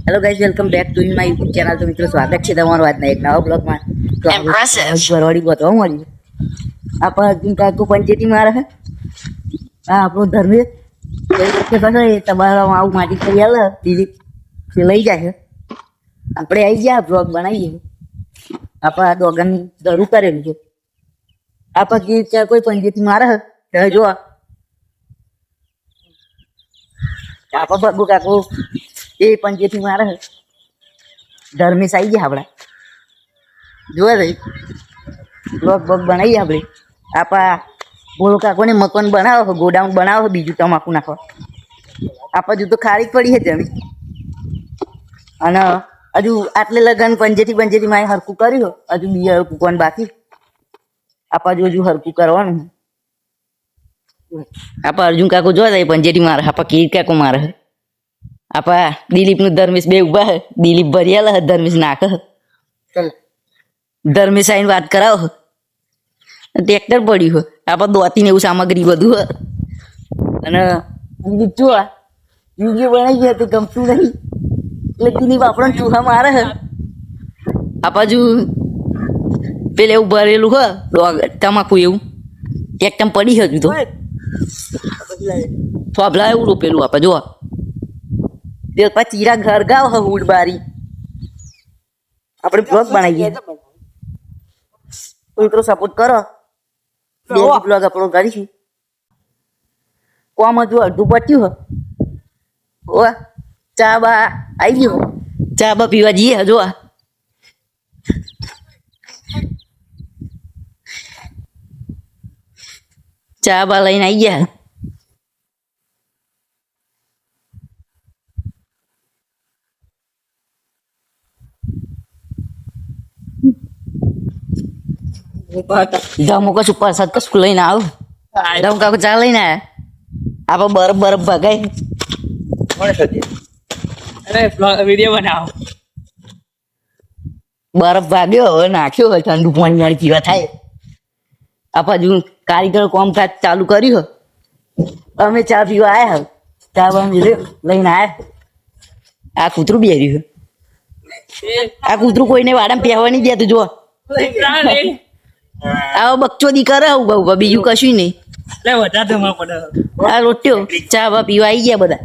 Hello guys, welcome back to my YouTube channel. તો મિત્રો, સ્વાગત છે તમારું આજના એક નવા બ્લોગમાં. તો ભરવાડી બતાવો મળી આપણે કાકુ પંચેતી મારે છે. હા, આપણો ધર્મેશ તમારા આવું માટી કરી આલે દિલીપ લઈ જાય. આપણે આવી ગયા બ્લોગ બનાવીએ. આપણે દોગનની દરું કરેલું છે. આપણે ગીર ત્યાં કોઈ પંચેતી મારે છે જો આપણે બબુ કાકુ એ પંચેતી મારે છે. ધર્મેશ આવી ગયા આપણા જોવા ભાઈ બ્લોગ બનાવીએ આપણે. આપણા બોલો કાકોને મકાન બનાવો, ગોડાઉન બનાવો, બીજું તમાકુ નાખો. આપણે હજુ તો ખારી પડી છે જમીન. અને હજુ આટલે લગન પંચેતી મારે હરકું કર્યું, હજુ બીજા હરકું કોણ બાકી. આપણે હજુ હરકું કરવાનું. આપણે અર્જુન કાકુ જોવા પંચેતી મારે, આપણે કીર કાકુ મારે. આપણા દિલીપનું ધર્મેશ બે ઉભા હે. દિલીપ ભરિયાલા હે, ધર્મેશ નાખે. ધર્મેશ આવીને વાત કરાવો. ટ્રેક્ટર પડ્યું હોય, આપણે દોતીને એવું સામગ્રી બધું હોય. અને બીજું આ વિડીયો બનાવી ગયા તો ગમતું નહીં એટલે દિલીપ આપણને ચૂહા મારે હે. આ બાજુ પેલે એવું ભરેલું હોય તમાકુ એવું એકદમ પડી હજુ તો થોભલા એવું રોપેલું. આપણે જો તે પછી ચીરા ઘર ગાવ હ હુડ બારી આપણે બ્લોગ બનાવીએ. મિત્રો સપોર્ટ કરો, બ્લોગ આપણો કરીશું. કોમ હજુ અડધું પટ્યું ઓ ચા બા આવી ગયો. ચા બા પીવા જઈએ હજુ. ચા બા લઈને આવી ગયા. ધમો કશું પ્રસાદ કશું લઈને આવ. ધમ કાકુ ચા લઈને આવ્યા. આપણે બરફ ભગાય વિડીયો બનાવો. બરફ ભાગ્યો હવે નાખ્યો હોય ઠંડુ પાણી વાળી પીવા થાય. આપણે હજુ કારીગર કામકાજ ચાલુ કર્યું. અમે ચા પીવા આવ્યા. ચા બા લઈને આવ્યા. આ કૂતરું બેર્યું. આ કૂતરું કોઈને વાડામાં પહેવા નહીં દેતું. જો આવો બકચોદી કરે ઉભા ઉભા, બીજું કશું નહીં. વધારે આ રોટ્યો ચા બા પીવા આવી ગયા બધા.